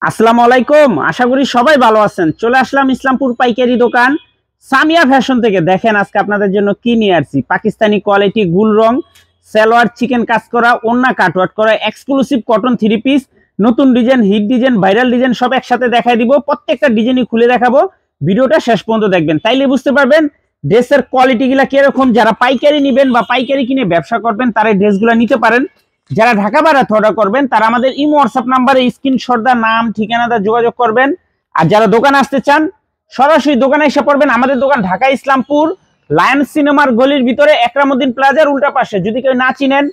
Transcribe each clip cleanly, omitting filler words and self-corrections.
আসসালামু আলাইকুম। আশা করি সবাই ভালো আছেন। চলে আসলাম ইসলামপুর পাইকারি দোকান সামিয়া ফ্যাশন থেকে। দেখেন আজকে আপনাদের জন্য কি নিয়ে আসছি। পাকিস্তানি কোয়ালিটি গুল রং সালোয়ার চিকেন কাজ করা, ওন্না কাটওয়ার্ক করা, এক্সক্লুসিভ কটন থ্রি পিস, নতুন design, hit design, viral design সব একসাথে দেখাই দিব। প্রত্যেকটা ডিজাইনই খুলে দেখাবো। ভিডিওটা শেষ পর্যন্ত দেখবেন, তাইলে বুঝতে পারবেন ড্রেসের কোয়ালিটিগুলা কিরকম। যারা পাইকারি নেবেন বা পাইকারি কিনে ব্যবসা করবেন তারা এই ড্রেসগুলো নিতে পারেন। যারা ঢাকা বাড়াতে অর্ডার করবেন তারা আমাদের ইমো হোয়াটসঅ্যাপ নাম্বারে স্ক্রিনশট দা নাম ঠিকানাটা যোগাযোগ করবেন। আর যারা দোকানে আসতে চান সরাসরি দোকানে এসে পড়বেন। আমাদের দোকান ঢাকা ইসলামপুর লায়ন সিনেমার গলির ভিতরে একরামউদ্দিন প্লাজার উল্টা পাশে। যদি কেউ না চিনেন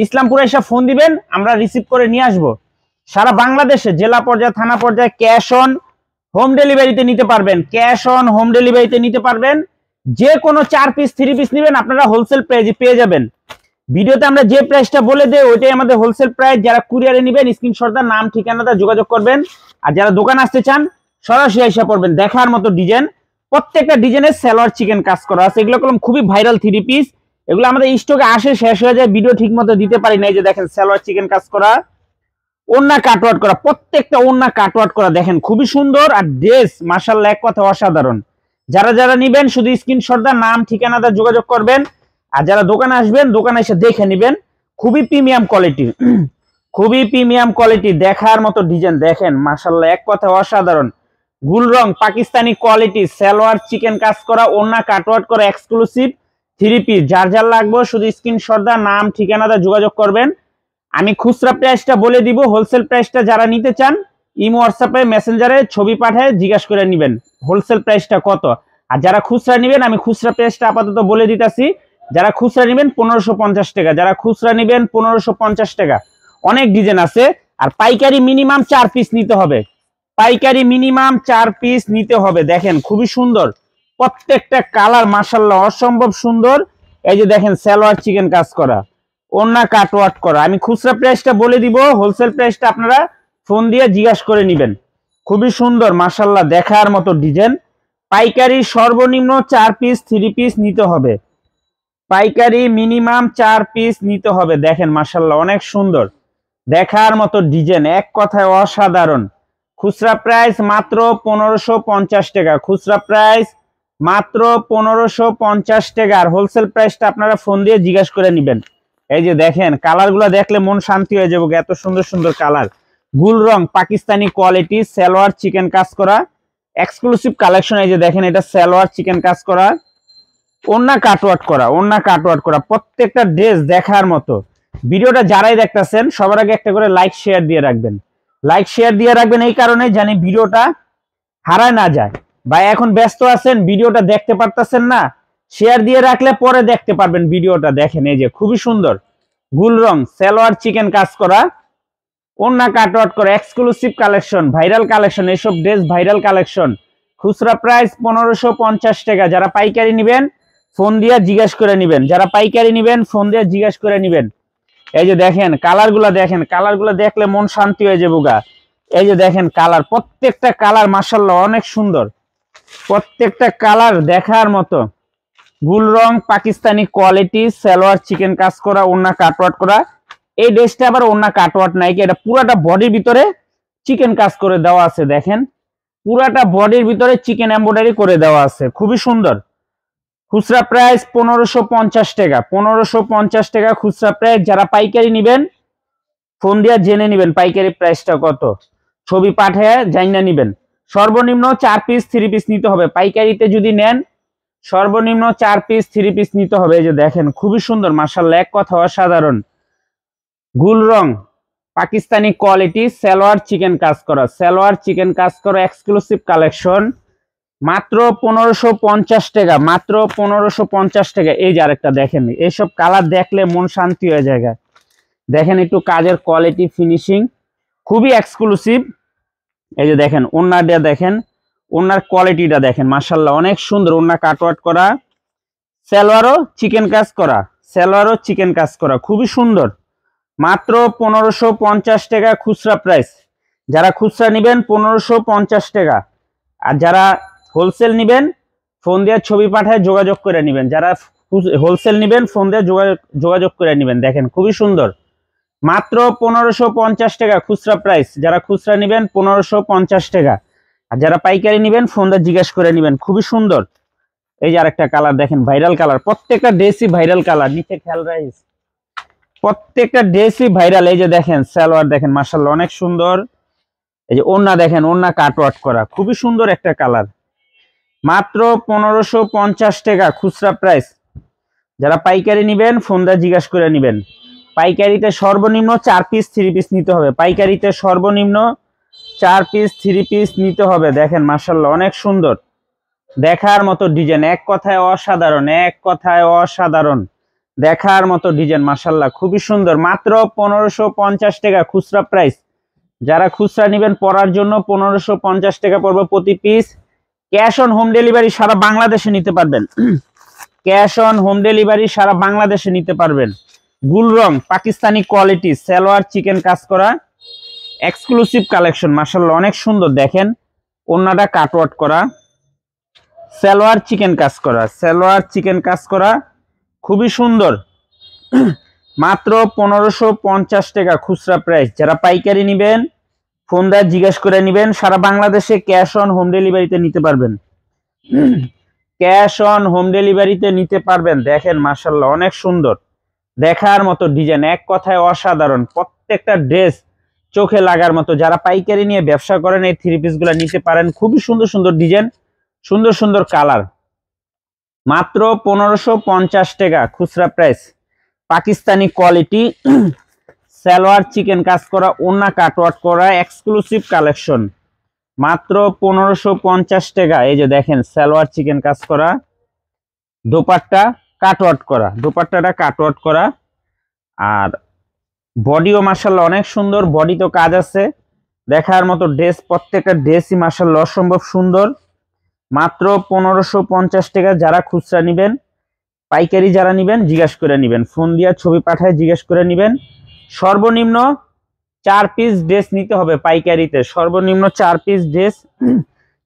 ইসলামপুরে এসে ফোন দিবেন, আমরা রিসিভ করে নিয়ে আসবো। সারা বাংলাদেশে জেলা পর্যায়ে থানা পর্যায়ে ক্যাশ অন হোম ডেলিভারিতে নিতে পারবেন। ক্যাশ অন হোম ডেলিভারিতে নিতে পারবেন। যে কোনো 4 পিস 3 পিস নেবেন আপনারা হোলসেল প্রাইসে পেয়ে যাবেন। ভিডিওতে আমরা যে প্রাইসটা বলে দেই ওইটাই আমাদের হোলসেল প্রাইস। যারা কুরিয়ারে নেবেন স্ক্রিনশটটা নাম ঠিকানাটা যোগাযোগ করবেন। আর যারা দোকান আসতে চান সরাসরি এসে পড়বেন। দেখার মতো ডিজাইন, প্রত্যেকটা ডিজাইনের সালোয়ার চিকেন কাজ করা আছে। এগুলো কলম খুবই ভাইরাল থ্রি পিস। এগুলো আমাদের স্টকে আসে, শেষ হয়ে যায়, ভিডিও ঠিক মতো দিতে পারি না। এই যে দেখেন সালোয়ার চিকেন কাজ করা, ওন্না কাটওয়ার্ক করা, প্রত্যেকটা ওন্না কাটওয়ার্ক করা। দেখেন খুবই সুন্দর। আর ড্রেস মাশাআল্লাহ এক কথা অসাধারণ। যারা যারা নেবেন শুধু স্ক্রিনশটটা নাম ঠিকানাটা যোগাযোগ করবেন। আর যারা দোকানে আসবেন দোকানে এসে দেখে নেবেন। খুবই প্রিমিয়াম কোয়ালিটি, খুবই প্রিমিয়াম কোয়ালিটি। দেখার মতো ডিজাইন দেখেন মাশাআল্লাহ এক কথা অসাধারণ। গুল রং পাকিস্তানি কোয়ালিটি সালোয়ার চিকেন কাজ করা, ওন্না কাটওয়ার্ক করা, এক্সক্লুসিভ থ্রি পিস। যার যার লাগবে শুধু স্ক্রিনশটটা নাম ঠিকানাটা যোগাযোগ করবেন। আমি খুচরা প্রাইসটা বলে দিব, হোলসেল প্রাইসটা যারা নিতে চান ইমো হোয়াটসঅ্যাপে মেসেঞ্জারে ছবি পাঠায় জিজ্ঞাসা করে নেবেন হোলসেল প্রাইসটা কত। আর যারা খুচরা নেবেন আমি খুচরা প্রাইসটা আপাতত বলে দিতেছি। যারা খুচরা নেবেন 1550 টাকা, যারা খুচরা নেবেন 1550 টাকা। অনেক ডিজাইন আছে। আর পাইকারি মিনিমাম 4 পিস নিতে হবে। পাইকারি মিনিমাম 4 পিস নিতে হবে। দেখেন খুবই সুন্দর, প্রত্যেকটা কালার মাশাআল্লাহ অসম্ভব সুন্দর। এই যে দেখেন সালোয়ার চিকেন কাজ করা, ওন্না কাটওয়ার্ক করা। আমি খুচরা প্রাইসটা বলে দিব, হোলসেল প্রাইসটা আপনারা ফোন দিয়ে জিজ্ঞাসা করে নেবেন। খুবই সুন্দর মাশাআল্লাহ দেখার মতো ডিজাইন। পাইকারি সর্বনিম্ন 4 পিস 3 পিস নিতে হবে। পাইকারি মিনিমাম 4 পিস নিতে হবে। দেখেন মাশাআল্লাহ অনেক সুন্দর, দেখার মতো ডিজাইন, এক কথায় অসাধারণ। খুচরা প্রাইস মাত্র 1550 টাকা। খুচরা প্রাইস মাত্র 1550 টাকা। আর হোলসেল প্রাইসটা আপনারা ফোন দিয়ে জিজ্ঞাসা করে নেবেন। এই যে দেখেন কালারগুলো দেখলে মন শান্তি হয়ে যাবে। এত সুন্দর সুন্দর কালার। গুল রং পাকিস্তানি কোয়ালিটি সালোয়ার চিকেন কাজ করা, এক্সক্লুসিভ কালেকশন। এই যে দেখেন এটা সালোয়ার চিকেন কাজ করা, ওন্না কাটওয়ার্ক করা, ওন্না কাটওয়ার্ক করা। প্রত্যেকটা ড্রেস দেখার মতো। ভিডিওটা যারাই দেখতেছেন সবার আগে একটা করে লাইক শেয়ার দিয়ে রাখবেন। লাইক শেয়ার দিয়ে রাখবেন এই কারণে জানি ভিডিওটা হারায় না যায়। ভাই এখন ব্যস্ত আছেন ভিডিওটা দেখতে পারতেছেন না, শেয়ার দিয়ে রাখলে পরে দেখতে পারবেন ভিডিওটা। দেখেন এই যে খুবই সুন্দর গুল রং সালোয়ার চিকেন কাজ করা, ওন্না কাটওয়ার্ক করা, এক্সক্লুসিভ কালেকশন, ভাইরাল কালেকশন। এইসব ড্রেস ভাইরাল কালেকশন। খুচরা প্রাইস 1550 টাকা। যারা পাইকারি নেবেন ফোন দিয়ে জিজ্ঞাসা করে নেবেন। যারা পাইকারি নেবেন ফোন দিয়ে জিজ্ঞাসা করে নেবেন। এই যে দেখেন কালারগুলো, দেখেন কালারগুলো দেখলে মন শান্তি হয়ে যাবে গা। এই যে দেখেন কালার, প্রত্যেকটা কালার মাশাআল্লাহ অনেক সুন্দর। প্রত্যেকটা কালার দেখার মতো। গুল রং পাকিস্তানি কোয়ালিটি সালোয়ার চিকেন কাজ করা, ওন্না কাটওয়ার্ক করা। এই ড্রেসটা আবার ওন্না কাটওয়ার্ক নাই, এটা পুরাটা বডির ভিতরে চিকেন কাজ করে দেওয়া আছে। দেখেন পুরাটা বডির ভিতরে চিকেন এমব্রয়ডারি করে দেওয়া আছে, খুবই সুন্দর। খুচরা প্রাইস 1550 টাকা। 1550 টাকা খুচরা প্রাইস। যারা পাইকারি নেবেন ফোন দিয়ে জেনে নেবেন পাইকারি প্রাইসটা কত, ছবি পাঠিয়ে জানিয়ে নেবেন। সর্বনিম্ন 4 পিস 3 পিস নিতে হবে। পাইকারিতে যদি নেন সর্বনিম্ন 4 পিস 3 পিস নিতে হবে। এই যে দেখেন খুবই সুন্দর মাশাআল্লাহ এক কথা অসাধারণ। গুল রং পাকিস্তানি কোয়ালিটি সালোয়ার চিকেন কাজ করা, সালোয়ার চিকেন কাজ করা, এক্সক্লুসিভ কালেকশন। মাত্র 1550 টাকা, মাত্র 1550 টাকা। এই যে আরেকটা দেখেন, এইসব কালার দেখলে মন শান্তি হয়ে যায়। দেখেন একটু কাজের কোয়ালিটি ফিনিশিং খুবই এক্সক্লুসিভ। এই যে দেখেন ওন্নাটা দেখেন, ওন্নার কোয়ালিটিটা দেখেন মাশাআল্লাহ অনেক সুন্দর। ওন্না কাটওয়ার্ক করা, সালোয়ারও চিকেন কাজ করা, সালোয়ারও চিকেন কাজ করা, খুবই সুন্দর। মাত্র 1550 টাকা খুচরা প্রাইস। যারা খুচরা নেবেন 1550 টাকা। আর যারা হোলসেল নেবেন ফোন দিয়ে ছবি পাঠায় যোগাযোগ করে নেবেন। যারা হোলসেল নেবেন ফোন দিয়ে যোগাযোগ করে নেবেন। দেখেন খুবই সুন্দর মাত্র 1550 টাকা খুচরা প্রাইস। যারা খুচরা নেবেন 1550 টাকা, আর যারা পাইকারি নেবেন ফোন দিয়ে জিজ্ঞাসা করে নেবেন। খুবই সুন্দর। এই যে আরেকটা কালার দেখেন, ভাইরাল কালার, প্রত্যেকটা ড্রেসই ভাইরাল কালার। নিচে খেয়াল রাইস, প্রত্যেকটা ড্রেসই ভাইরাল। এই যে দেখেন সালোয়ার দেখেন মাশাআল্লাহ অনেক সুন্দর। এই যে ওন্না দেখেন, ওন্না কাটওয়ার্ক করা, খুবই সুন্দর একটা কালার। মাত্র 1550 টাকা খুচরা প্রাইস। যারা পাইকারি নেবেন ফোন দিয়ে জিজ্ঞাসা করে নেবেন। পাইকারিতে সর্বনিম্ন 4 পিস 3 পিস নিতে হবে। পাইকারিতে সর্বনিম্ন 4 পিস 3 পিস নিতে হবে। দেখেন মাশাআল্লাহ অনেক সুন্দর, দেখার মতো ডিজাইন, এক কথায় অসাধারণ, এক কথায় অসাধারণ, দেখার মতো ডিজাইন মাশাআল্লাহ খুবই সুন্দর। মাত্র 1550 টাকা খুচরা প্রাইস। যারা খুচরা নেবেন পরার জন্য 1550 টাকা পড়বে প্রতি piece. Cash on home delivery সারা বাংলাদেশে নিতে পারবেন। ক্যাশ অন হোম ডেলিভারি সারা বাংলাদেশে নিতে পারবেন। গুল রং পাকিস্তানি কোয়ালিটি, সালোয়ার চিকেন কাজ করা, এক্সক্লুসিভ কালেকশন মাশাআল্লাহ অনেক সুন্দর। দেখেন ওন্নাটা কাটওয়ার্ক করা, সালোয়ার চিকেন কাজ করা, সালোয়ার চিকেন কাজ করা, খুবই সুন্দর। মাত্র 1550 টাকা খুচরা প্রাইস। যারা পাইকারি নেবেন ফোন দিয়ে জিজ্ঞাসা করে নেবেন। সারা বাংলাদেশে ক্যাশ অন হোম ডেলিভারিতে নিতে পারবেন। ক্যাশ অন হোম ডেলিভারিতে নিতে পারবেন। দেখেন মাশাআল্লাহ অনেক সুন্দর, দেখার মতো ডিজাইন, এক কথায় অসাধারণ। প্রত্যেকটা ড্রেস চোখে লাগার মতো। যারা পাইকারি নিয়ে ব্যবসা করেন এই 3 পিস গুলা নিতে পারেন। খুবই সুন্দর সুন্দর ডিজাইন, সুন্দর সুন্দর কালার। মাত্র 1550 টাকা খুচরা প্রাইস। পাকিস্তানি কোয়ালিটি, সালোয়ার চিকেন কাজ করা, ওন্না কাটওয়ার্ক করা, এক্সক্লুসিভ কালেকশন। মাত্র 1550 টাকা। এই যে দেখেন সালোয়ার চিকেন কাজ করা, দোপাট্টা কাটওয়ার্ক করা, দোপাট্টাটা কাটওয়ার্ক করা, আর বডিও মাশাআল্লাহ অনেক সুন্দর। বডি তো কাজ আছে, দেখার মতো ড্রেস। প্রত্যেকটা ড্রেসই মাশাআল্লাহ অসম্ভব সুন্দর। মাত্র 1550 টাকা। যারা খুচরা নেবেন, পাইকারি যারা নেবেন জিজ্ঞাসা করে নেবেন। ফোন দিয়ে ছবি পাঠায় জিজ্ঞাসা করে নেবেন। সর্বনিম্ন 4 পিস ড্রেস নিতে হবে পাইকারিতে। সর্বনিম্ন 4 পিস ড্রেস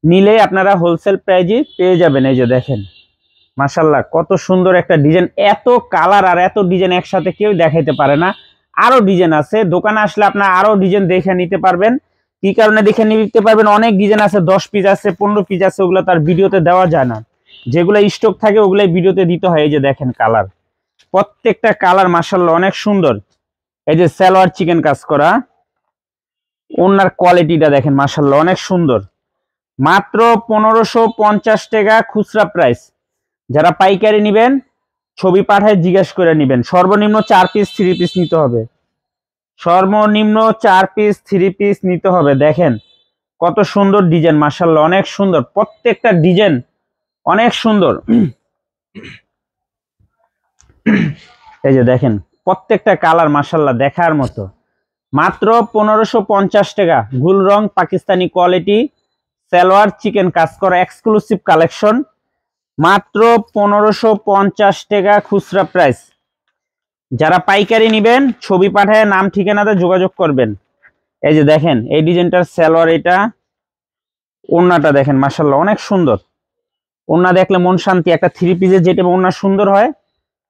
নিলে আপনারা হোলসেল প্রাইজে পেয়ে যাবেন। এই যে দেখেন মাশাআল্লাহ কত সুন্দর একটা ডিজাইন। এত কালার আর এত ডিজাইন একসাথে কেউ দেখাইতে পারে না। আরো ডিজাইন আছে, দোকানে আসলে আপনারা আরো ডিজাইন দেখে নিতে পারবেন। কি কারণে দেখে নিতে পারবেন? অনেক ডিজাইন আছে, 10 পিস আছে, 15 পিস আছে, ওগুলো তার ভিডিওতে দেওয়া যায় না। যেগুলো স্টক থাকে ওগুলাই ভিডিওতে দিতে হয়। এই যে দেখেন কালার, প্রত্যেকটা কালার মাশাআল্লাহ অনেক সুন্দর। এই যে সালোয়ার চিকেন কাজ করা, ওনার কোয়ালিটিটা দেখেন মাশাআল্লাহ অনেক সুন্দর। মাত্র 1550 টাকা খুচরা প্রাইস। যারা পাইকারি নেবেন ছবি পাঠায় জিজ্ঞাসা করে নেবেন। সর্বনিম্ন 4 পিস 3 পিস নিতে হবে। সর্বনিম্ন 4 পিস 3 পিস নিতে হবে। দেখেন কত সুন্দর ডিজাইন মাশাআল্লাহ অনেক সুন্দর। প্রত্যেকটা ডিজাইন অনেক সুন্দর। এই যে দেখেন প্রত্যেকটা কালার মাশাআল্লাহ দেখার মতো। মাত্র 1550 টাকা। গুল রং পাকিস্তানি কোয়ালিটি, সালোয়ার চিকেন কাজ করা, এক্সক্লুসিভ কালেকশন। মাত্র 1550 টাকা খুচরা প্রাইস। যারা পাইকারি নেবেন ছবি পাঠায় নাম ঠিকানাতে যোগাযোগ করবেন। এই যে দেখেন এই ডিজাইনটার সালোয়ার, এটা ওন্নাটা দেখেন মাশাআল্লাহ অনেক সুন্দর। ওন্না দেখলে মন শান্তি। একটা 3 পিসের যেটা ওন্না সুন্দর হয়,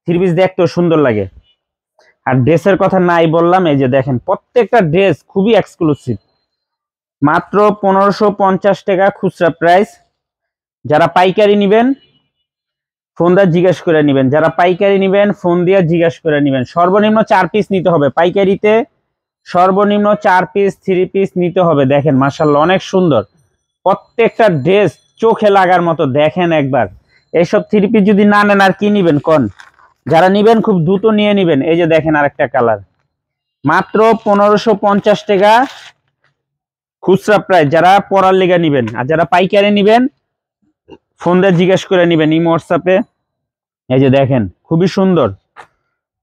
3 পিস দেখতেও সুন্দর লাগে। আর ড্রেসের কথা নাই বললাম। এই যে দেখেন প্রত্যেকটা ড্রেস খুবই এক্সক্লুসিভ। মাত্র 1550 টাকা খুচরা প্রাইস। যারা পাইকারি নেবেন ফোন দিয়ে জিজ্ঞাসা করে নেবেন। যারা পাইকারি নেবেন ফোন দিয়ে জিজ্ঞাসা করে নেবেন। সর্বনিম্ন 4 পিস নিতে হবে পাইকারিতে। সর্বনিম্ন 4 পিস 3 পিস নিতে হবে। দেখেন মাশাআল্লাহ অনেক সুন্দর। প্রত্যেকটা ড্রেস চোখে লাগার মতো। দেখেন একবার, এইসব 3 পিস যদি না নেন আর কি নিবেন কোন? যারা নিবেন খুব দ্রুত নিয়ে নিবেন। এই যে দেখেন আরেকটা কালার। মাত্র 1550 টাকা খুচরা প্রাইস। যারা পরার লেগা নিবেন, আর যারা পাইকারি নিবেন ফোন দিয়ে জিজ্ঞাসা করে নিবেন ইমো হোয়াটসঅ্যাপে। এই যে দেখেন খুবই সুন্দর।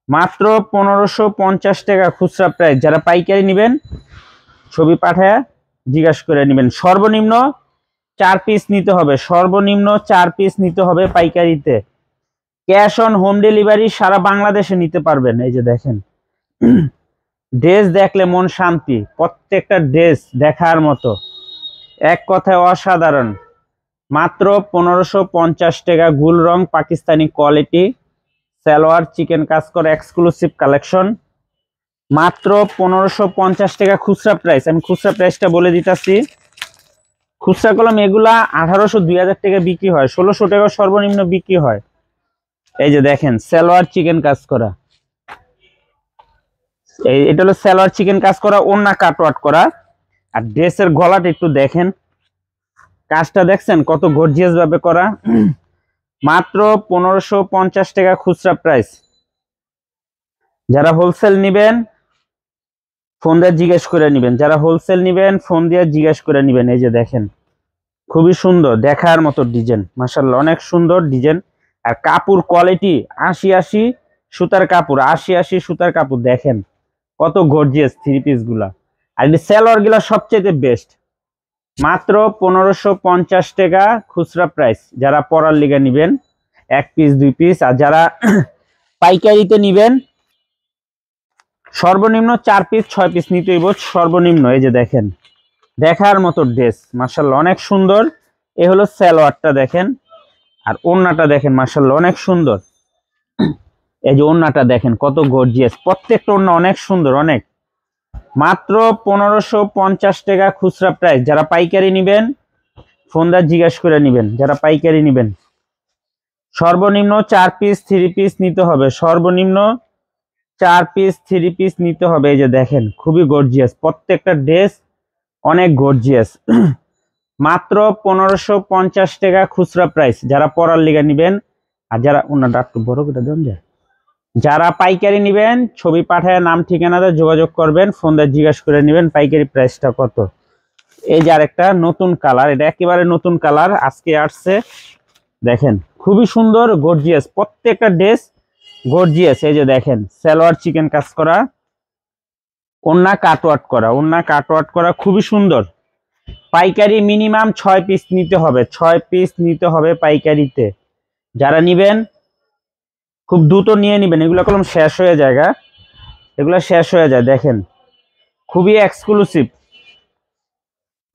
মাত্র 1550 টাকা খুচরা প্রাইস। যারা পাইকারি নিবেন ছবি পাঠায় জিজ্ঞাসা করে নিবেন। সর্বনিম্ন 4 পিস নিতে হবে। সর্বনিম্ন 4 পিস নিতে হবে পাইকারিতে। ক্যাশ অন হোম ডেলিভারি সারা বাংলাদেশে নিতে পারবেন। এই যে দেখেন ড্রেস দেখলে মন শান্তি। প্রত্যেকটা ড্রেস দেখার মতো, এক কথায় অসাধারণ। মাত্র 1550 টাকা। গুল রং পাকিস্তানি কোয়ালিটি, সালোয়ার চিকেন কাজ করে, এক্সক্লুসিভ কালেকশন। মাত্র 1550 টাকা খুচরা প্রাইস। আমি খুচরা প্রাইসটা বলে দিতেছি। খুচরা কলম এগুলা 1800 2000 টাকা বিক্রি হয়, 1600 টাকা সর্বনিম্ন বিক্রি হয়। এই যে দেখেন সালোয়ার চিকেন কাজ করা, এটা হলো সালোয়ার চিকেন কাজ করা, ওন্না কাটওয়ার্ক করা। আর ড্রেসের গলাটা একটু দেখেন, কাজটা দেখছেন কত গর্জিয়াস ভাবে করা। মাত্র 1550 টাকা খুচরা প্রাইস। যারা হোলসেল নিবেন ফোন দিয়ে জিজ্ঞেস করে নিবেন, যারা হোলসেল নিবেন ফোন দিয়ে জিজ্ঞেস করে নিবেন। এই যে দেখেন খুবই সুন্দর, দেখার মতো ডিজাইন, মাশাআল্লাহ অনেক সুন্দর ডিজাইন। আর কাপড় কোয়ালিটি 80 সুতার কাপড়, 80 সুতার কাপড়। দেখেন কত গর্জিয়াস থ্রি পিস গুলা। আর এই সালোয়ার গুলা সবচেয়ে বেস্ট। মাত্র 1550 টাকা খুচরা প্রাইস। যারা পরার লিগা নিবেন 1 পিস 2 পিস, আর যারা পাইকারিতে নিবেন সর্বনিম্ন 4 পিস 6 পিস নিতে হইব সর্বনিম্ন। এই যে দেখেন দেখার মতো ড্রেস, মাশাআল্লাহ অনেক সুন্দর। এই হলো সালোয়ারটা দেখেন, আর ওন্নাটা দেখেন মাশাআল্লাহ অনেক সুন্দর। এই যে ওন্নাটা দেখেন কত গর্জিয়াস, প্রত্যেকটা ওন্না অনেক সুন্দর অনেক। মাত্র 1550 টাকা খুচরা প্রাইস। যারা পাইকারি নিবেন ফোন দিয়ে জিজ্ঞেস করে নিবেন। যারা পাইকারি নিবেন সর্বনিম্ন 4 পিস 3 পিস নিতে হবে, সর্বনিম্ন 4 পিস 3 পিস নিতে হবে। এই যে দেখেন খুবই গর্জিয়াস, প্রত্যেকটা ড্রেস অনেক গর্জিয়াস। মাত্র 1550 টাকা খুচরা প্রাইস। যারা পরার লিগা নিবেন, আর যারা ওনাটা একটু বড় করে দেন যায়, যারা পাইকারি নিবেন ছবি পাঠায় নাম ঠিকানাতে যোগাযোগ করবেন, ফোন দিয়ে জিজ্ঞাসা করে নেবেন পাইকারি প্রাইসটা কত। এই যে আরেকটা নতুন কালার, এটা একেবারে নতুন কালার আজকে আসছে। দেখেন খুবই সুন্দর গর্জিয়াস, প্রত্যেকটা ড্রেস গর্জিয়াস। এই যে দেখেন সালোয়ার চিকেন কাজ করা, ওন্না কাটওয়ার্ক করা, ওন্না কাটওয়ার্ক করা খুবই সুন্দর। পাইকারি মিনিমাম 6 পিস নিতে হবে, 6 পিস নিতে হবে পাইকারিতে। যারা নিবেন খুব দ্রুত নিয়ে নিবেন, এগুলো কলম শেষ হয়ে যায়, এগুলো শেষ হয়ে যায়। দেখেন খুবই এক্সক্লুসিভ।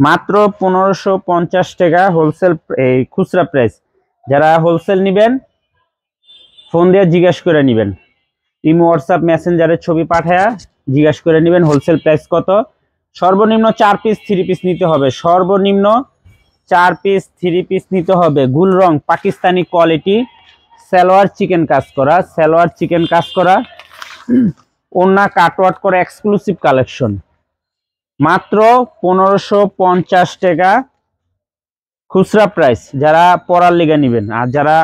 মাত্র 1550 টাকা হোলসেল, এই খুচরা প্রাইস। যারা হোলসেল নিবেন ফোন দিয়ে জিজ্ঞাসা করে নিবেন, ইমো হোয়াটসঅ্যাপ মেসেঞ্জারে ছবি পাঠায়া জিজ্ঞাসা করে নেবেন হোলসেল প্রাইস কত। সর্বনিম্ন 4 পিস 3 পিস নিতে হবে, সর্বনিম্ন 4 পিস 3 পিস নিতে হবে। গুল রং পাকিস্তানি কোয়ালিটি, সালোয়ার চিকেন কাজ করা, সালোয়ার চিকেন কাজ করা, ওন্না কাটওয়ার্ক করা এক্সক্লুসিভ কালেকশন। মাত্র 1550 টাকা খুচরা প্রাইস। যারা পরার লিগা নিবেন, আর যারা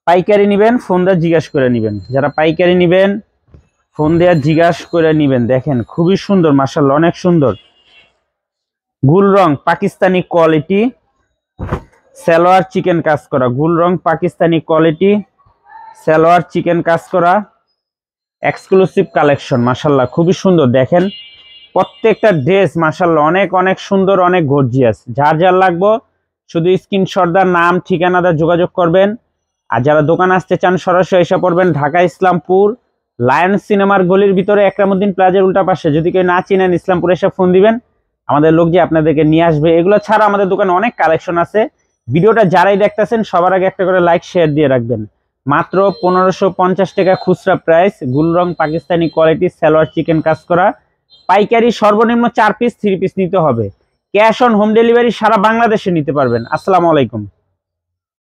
পাইকারি নিবেন ফোন দিয়ে জিজ্ঞাসা করে নিবেন। যারা পাইকারি নিবেন ফোন দিয়ে জিজ্ঞাসা করে নিবেন। দেখেন খুবই সুন্দর মাশাআল্লাহ অনেক সুন্দর। গুল রং পাকিস্তানি কোয়ালিটি, সালোয়ার চিকেন কাজ করা, গুল রং পাকিস্তানি কোয়ালিটি, সালোয়ার চিকেন কাজ করা এক্সক্লুসিভ কালেকশন। মাশাআল্লাহ খুবই সুন্দর। দেখেন প্রত্যেকটা ড্রেস মাশাআল্লাহ অনেক অনেক সুন্দর, অনেক গর্জিয়াস। যার যার লাগবে শুধু স্ক্রিনশট দা নাম ঠিকানা দা যোগাযোগ করবেন। আর যারা দোকান আসতে চান সরাসরি এসে পড়বেন ঢাকা ইসলামপুর লায়ন সিনেমার গলির ভিতরে একরামউদ্দিন প্লাজার উল্টা পাশে। যদি কেউ না চিনেন ইসলামপুরে এসে ফোন দিবেন, আমাদের লোক যে আপনাদেরকে নিয়ে আসবে। এগুলো ছাড়া আমাদের দোকানে অনেক কালেকশন আছে। ভিডিওটা যারাই দেখতেছেন সবার আগে একটা করে লাইক শেয়ার দিয়ে রাখবেন। মাত্র 1550 টাকা খুচরা প্রাইস। গুল রং পাকিস্তানি কোয়ালিটি, সালোয়ার চিকেন কাজ করা, পাইকারি সর্বনিম্ন 4 পিস 3 পিস নিতে হবে। ক্যাশ অন হোম ডেলিভারি সারা বাংলাদেশে নিতে পারবেন। আসসালামু আলাইকুম।